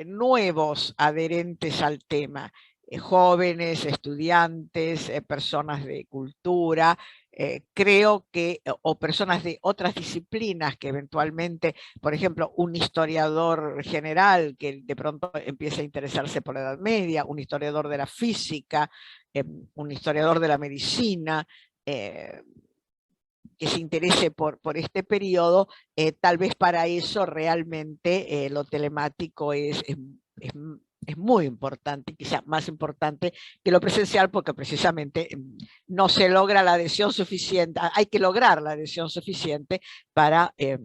nuevos adherentes al tema, jóvenes, estudiantes, personas de cultura, creo que, o personas de otras disciplinas que eventualmente, por ejemplo, un historiador general que de pronto empieza a interesarse por la Edad Media, un historiador de la física, un historiador de la medicina, que se interese por este periodo, tal vez para eso realmente lo telemático es muy importante, quizá más importante que lo presencial, porque precisamente no se logra la adhesión suficiente, hay que lograr la adhesión suficiente para que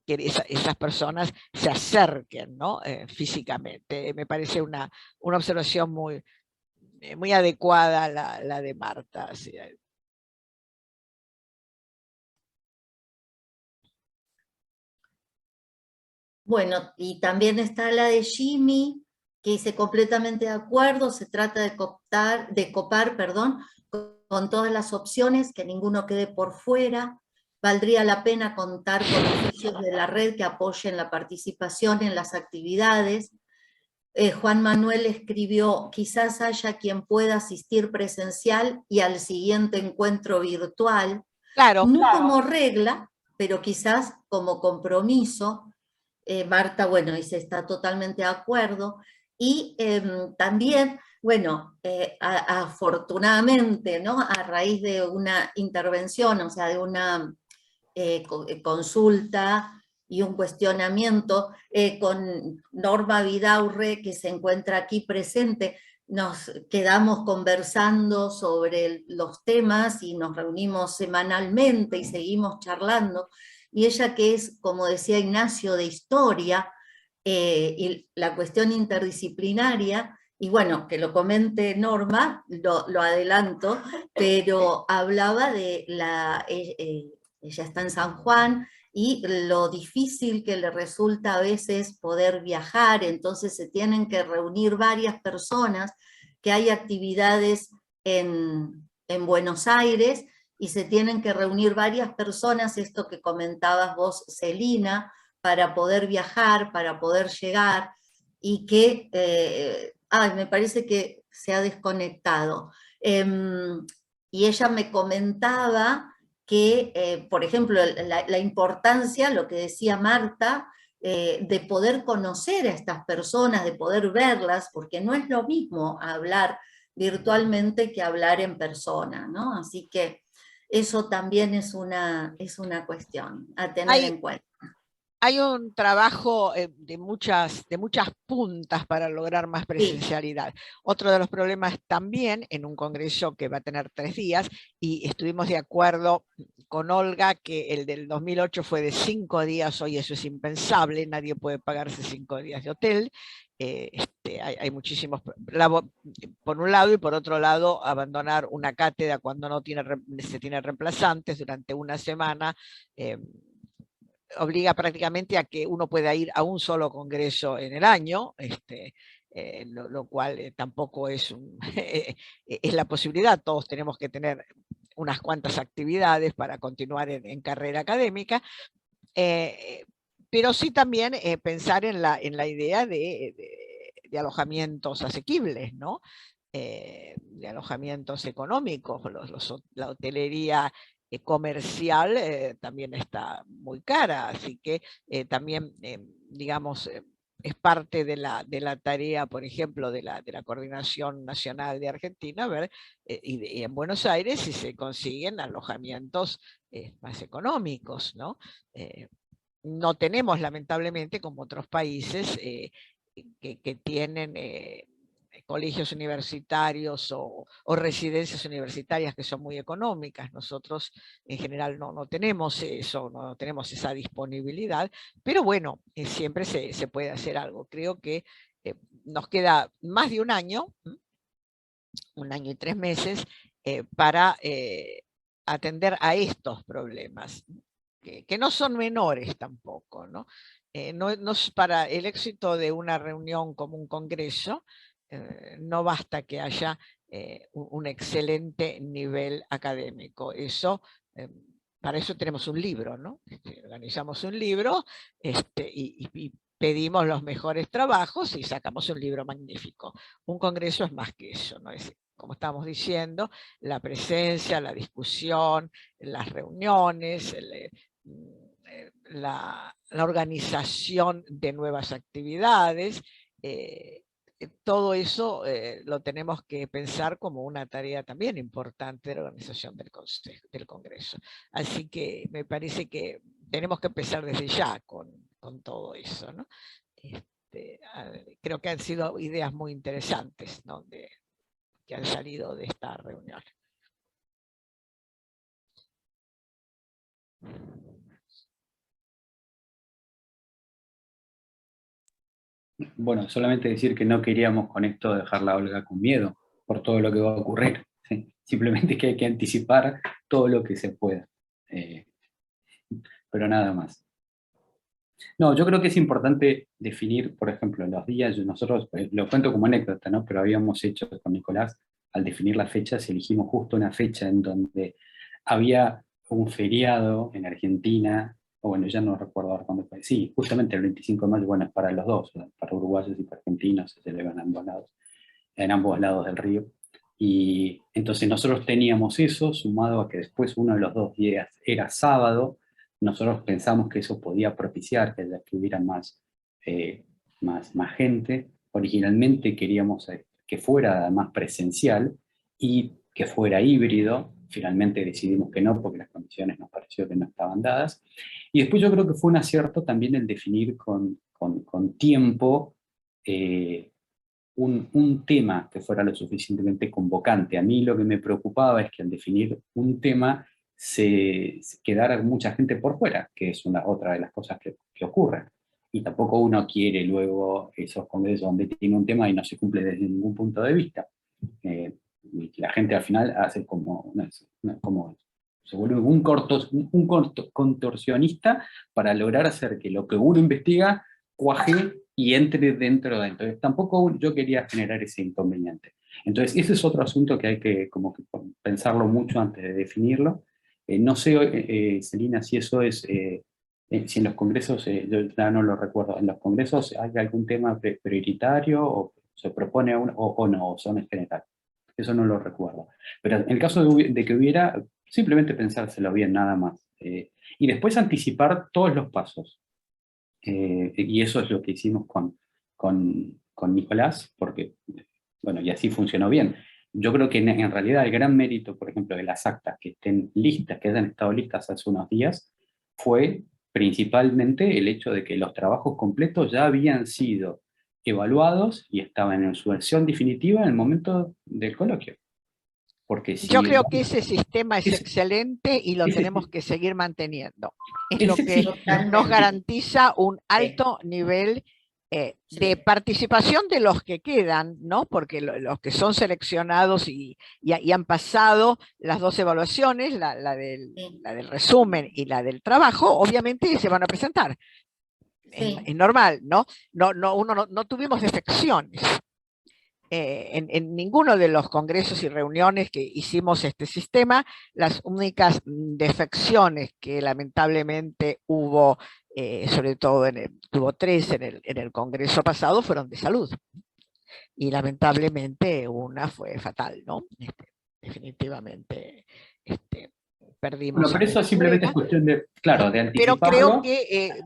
esas personas se acerquen, ¿no? Físicamente. Me parece una observación muy adecuada la de Marta. ¿Sí? Bueno, y también está la de Jimmy, que dice completamente de acuerdo, se trata de copar, con todas las opciones, que ninguno quede por fuera. Valdría la pena contar con oficios de la red que apoyen la participación en las actividades. Juan Manuel escribió, quizás haya quien pueda asistir presencial y al siguiente encuentro virtual. Claro. No como regla, pero quizás como compromiso. Marta, bueno, dice, está totalmente de acuerdo. Y también, bueno, afortunadamente, ¿no? A raíz de una intervención, o sea, de una consulta y un cuestionamiento con Norma Vidaurre, que se encuentra aquí presente, nos quedamos conversando sobre los temas y nos reunimos semanalmente y seguimos charlando. Y ella, que es, como decía Ignacio, de historia, y la cuestión interdisciplinaria, y bueno, que lo comente Norma, lo adelanto, pero hablaba de ella está en San Juan, y lo difícil que le resulta a veces poder viajar, entonces se tienen que reunir varias personas, que hay actividades en Buenos Aires, y se tienen que reunir varias personas, esto que comentabas vos, Celina, para poder viajar, para poder llegar, y que, me parece que se ha desconectado. Y ella me comentaba que, por ejemplo, la importancia, lo que decía Marta, de poder conocer a estas personas, de poder verlas, porque no es lo mismo hablar virtualmente que hablar en persona, ¿no? Así que eso también es una cuestión a tener en cuenta. Hay un trabajo de muchas puntas para lograr más presencialidad. Sí. Otro de los problemas también, en un congreso que va a tener 3 días, y estuvimos de acuerdo con Olga que el del 2008 fue de 5 días, hoy eso es impensable, nadie puede pagarse 5 días de hotel. Hay muchísimos, por un lado, y por otro lado, abandonar una cátedra cuando no se tiene reemplazantes durante una semana, obliga prácticamente a que uno pueda ir a un solo congreso en el año, lo cual tampoco es, es la posibilidad. Todos tenemos que tener unas cuantas actividades para continuar en carrera académica, pero sí también pensar en la idea de alojamientos asequibles, ¿no? De alojamientos económicos, la hotelería comercial también está muy cara, así que también, digamos, es parte de la tarea, por ejemplo, de la Coordinación Nacional de Argentina, ver, y en Buenos Aires si se consiguen alojamientos más económicos, ¿no? No tenemos, lamentablemente, como otros países que tienen colegios universitarios o residencias universitarias que son muy económicas. Nosotros en general no tenemos eso, no tenemos esa disponibilidad, pero bueno, siempre se puede hacer algo. Creo que nos queda más de un año y 3 meses, para atender a estos problemas, que no son menores tampoco, ¿no? No es para el éxito de una reunión como un congreso, no basta que haya un excelente nivel académico. Para eso tenemos un libro, ¿no? Organizamos un libro y pedimos los mejores trabajos y sacamos un libro magnífico. Un congreso es más que eso, ¿no? Es, como estamos diciendo, la presencia, la discusión, las reuniones, la organización de nuevas actividades, todo eso lo tenemos que pensar como una tarea también importante de la organización del Congreso. Así que me parece que tenemos que empezar desde ya con todo eso, ¿no? Creo que han sido ideas muy interesantes, ¿no? Que han salido de esta reunión. Bueno, solamente decir que no queríamos con esto dejar la Olga con miedo por todo lo que va a ocurrir. ¿Sí? Simplemente que hay que anticipar todo lo que se pueda. Pero nada más. No, yo creo que es importante definir, por ejemplo, los días. Nosotros, lo cuento como anécdota, ¿no? Pero habíamos hecho con Nicolás, al definir las fechas, elegimos justo una fecha en donde había un feriado en Argentina, o bueno, ya no recuerdo ahora cuándo fue. Sí, justamente el 25 de mayo, bueno, es para los dos, para uruguayos y para argentinos, se celebran en ambos lados del río. Y entonces nosotros teníamos eso, sumado a que después uno de los 2 días era sábado. Nosotros pensamos que eso podía propiciar que hubiera más gente. Originalmente queríamos que fuera además presencial y que fuera híbrido. Finalmente decidimos que no, porque las condiciones nos pareció que no estaban dadas. Y después yo creo que fue un acierto también el definir con tiempo un tema que fuera lo suficientemente convocante. A mí lo que me preocupaba es que al definir un tema se quedara mucha gente por fuera, que es otra de las cosas que ocurren. Y tampoco uno quiere luego esos congresos donde tiene un tema y no se cumple desde ningún punto de vista. Y la gente al final hace como se vuelve un contorsionista para lograr hacer que lo que uno investiga cuaje y entre dentro de. Entonces tampoco yo quería generar ese inconveniente. Entonces ese es otro asunto que hay que como que pensarlo mucho antes de definirlo. No sé, Celina, si eso es, si en los congresos, yo ya no lo recuerdo, ¿en los congresos hay algún tema prioritario o se propone o no, o son en general? Eso no lo recuerdo. Pero en el caso de que hubiera, simplemente pensárselo bien, nada más. Y después anticipar todos los pasos. Y eso es lo que hicimos con Nicolás, porque, bueno, y así funcionó bien. Yo creo que en realidad el gran mérito, por ejemplo, de las actas que estén listas, que hayan estado listas hace unos días, fue principalmente el hecho de que los trabajos completos ya habían sido evaluados y estaban en su versión definitiva en el momento del coloquio. Porque si Yo creo que ese sistema es ese- excelente y lo ese- tenemos que seguir manteniendo. Es lo ese que sistema- nos garantiza un Sí. alto nivel de participación de los que quedan, ¿no? Porque los que son seleccionados y han pasado las dos evaluaciones, la del resumen y la del trabajo, obviamente se van a presentar. Sí. Es normal, ¿no? No tuvimos defecciones. En ninguno de los congresos y reuniones que hicimos este sistema, las únicas defecciones que lamentablemente hubo, sobre todo hubo 3 en el congreso pasado, fueron de salud. Y lamentablemente una fue fatal, ¿no? Definitivamente perdimos. Bueno, pero eso simplemente es cuestión de, claro, de Pero anticiparlo. creo que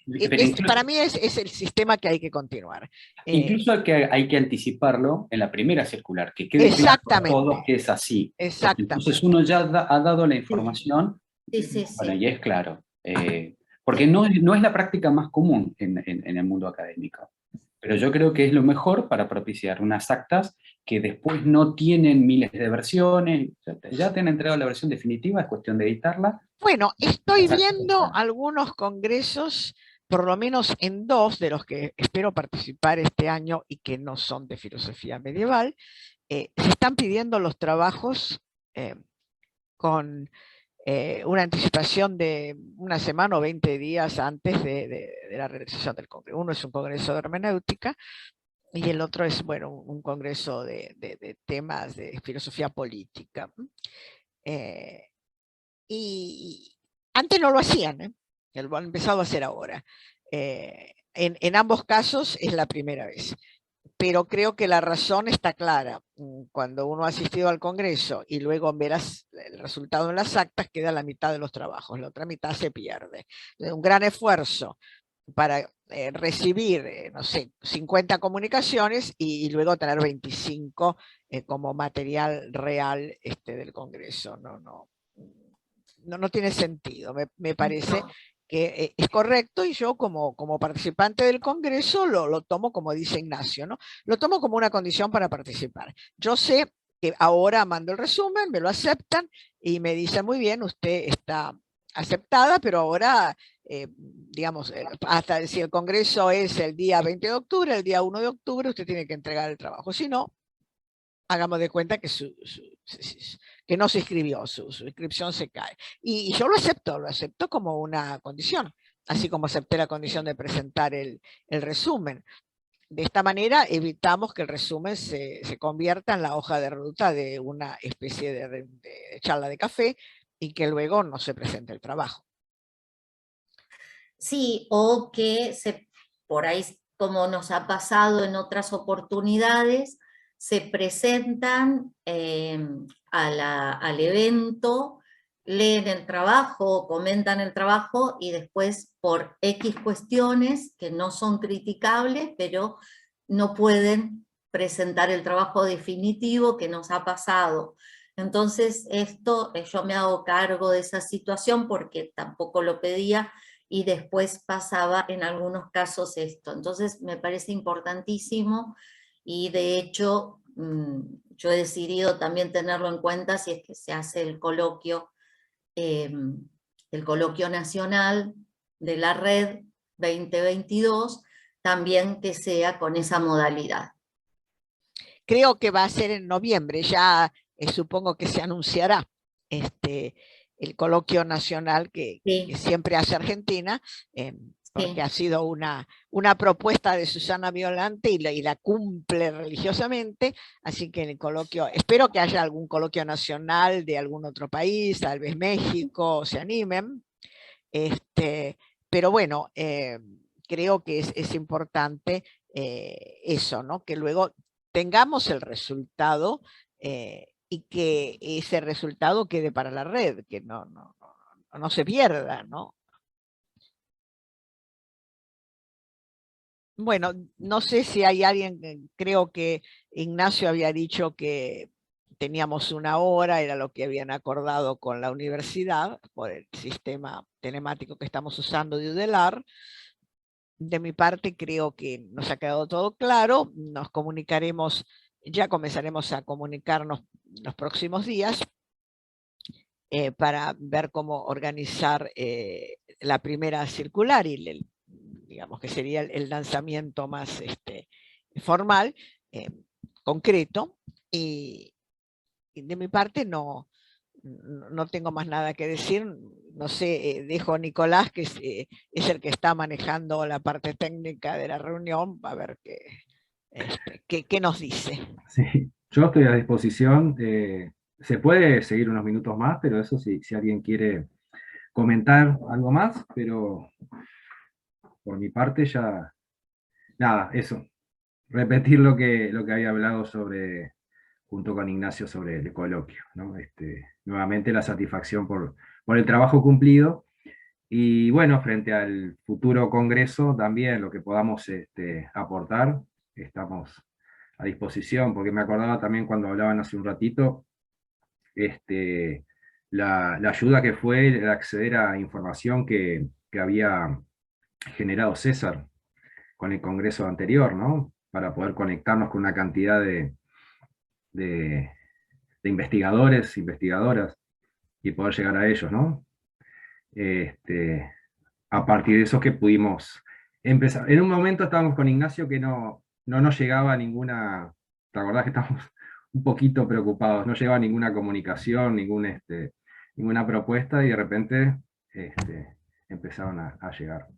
Pero para mí es el sistema que hay que continuar. Incluso hay que anticiparlo en la primera circular, que quede claro a todos que es así. Exactamente. Entonces uno ya ha dado la información, bueno, y es claro. Porque no es la práctica más común en el mundo académico. Pero yo creo que es lo mejor para propiciar unas actas que después no tienen miles de versiones. Ya te han entregado la versión definitiva, es cuestión de editarla. Bueno, estoy viendo algunos congresos, por lo menos en 2 de los que espero participar este año y que no son de filosofía medieval, se están pidiendo los trabajos con una anticipación de una semana o 20 días antes de la realización del congreso. Uno es un congreso de hermenéutica y el otro es, bueno, un congreso de temas de filosofía política. Y antes no lo hacían, lo han empezado a hacer ahora. En ambos casos es la primera vez. Pero creo que la razón está clara. Cuando uno ha asistido al Congreso y luego verás el resultado en las actas, queda la mitad de los trabajos, la otra mitad se pierde. Un gran esfuerzo para recibir, no sé, 50 comunicaciones y luego tener 25 como material real del Congreso. No tiene sentido, me parece que es correcto, y yo como participante del Congreso lo tomo como dice Ignacio, ¿no? Lo tomo como una condición para participar. Yo sé que ahora mando el resumen, me lo aceptan y me dicen, muy bien, usted está aceptada, pero ahora, digamos, hasta si el Congreso es el día 20 de octubre, el día 1 de octubre, usted tiene que entregar el trabajo. Si no, hagamos de cuenta que que no se inscribió, su inscripción se cae. Y yo lo acepto como una condición, así como acepté la condición de presentar el resumen. De esta manera evitamos que el resumen se convierta en la hoja de ruta de una especie de charla de café y que luego no se presente el trabajo. Sí, o que por ahí, como nos ha pasado en otras oportunidades, se presentan al evento, leen el trabajo, comentan el trabajo y después por X cuestiones que no son criticables, pero no pueden presentar el trabajo definitivo que nos ha pasado. Entonces yo me hago cargo de esa situación porque tampoco lo pedía y después pasaba en algunos casos esto. Entonces me parece importantísimo y de hecho yo he decidido también tenerlo en cuenta si es que se hace el coloquio nacional de la red 2022, también que sea con esa modalidad. Creo que va a ser en noviembre, ya supongo que se anunciará el coloquio nacional que siempre hace Argentina, porque ha sido una propuesta de Susana Violante y la cumple religiosamente, así que en el coloquio, espero que haya algún coloquio nacional de algún otro país, tal vez México, se animen, pero bueno, creo que es importante eso, ¿no? Que luego tengamos el resultado y que ese resultado quede para la red, que no se pierda, ¿no? Bueno, no sé si hay alguien, creo que Ignacio había dicho que teníamos 1 hora, era lo que habían acordado con la universidad por el sistema telemático que estamos usando de UDELAR. De mi parte creo que nos ha quedado todo claro, nos comunicaremos, ya comenzaremos a comunicarnos los próximos días para ver cómo organizar la primera circular y digamos que sería el lanzamiento más formal, concreto, y de mi parte no tengo más nada que decir. No sé, dejo a Nicolás, que es el que está manejando la parte técnica de la reunión, a ver qué nos dice. Sí, yo estoy a disposición. Se puede seguir unos minutos más, pero eso si alguien quiere comentar algo más, pero por mi parte ya, nada, eso. Repetir lo que había hablado junto con Ignacio sobre el coloquio, ¿no? Nuevamente la satisfacción por el trabajo cumplido. Y bueno, frente al futuro congreso también lo que podamos aportar, estamos a disposición, porque me acordaba también cuando hablaban hace un ratito, la ayuda que fue el acceder a información que había generado César con el congreso anterior, ¿no? Para poder conectarnos con una cantidad de investigadores, investigadoras, y poder llegar a ellos, ¿no? A partir de eso que pudimos empezar. En un momento estábamos con Ignacio que no nos llegaba ninguna, ¿te acordás que estábamos un poquito preocupados? No llegaba ninguna comunicación, ninguna propuesta, y de repente empezaron a llegar.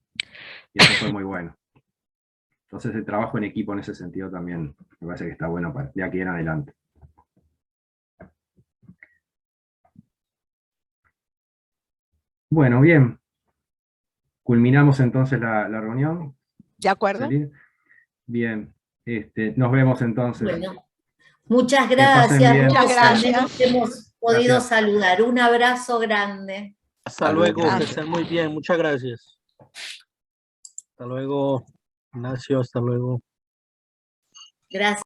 Y eso fue muy bueno. Entonces el trabajo en equipo en ese sentido también me parece que está bueno de aquí en adelante. Bueno, bien. Culminamos entonces la reunión. ¿De acuerdo? Bien. Nos vemos entonces. Bueno, muchas Que pasen gracias. bien. Muchas gracias. Nos hemos podido Gracias. saludar. Un abrazo grande. Hasta luego, que Gracias. estén muy bien. Muchas gracias. Hasta luego, Ignacio. Hasta luego. Gracias.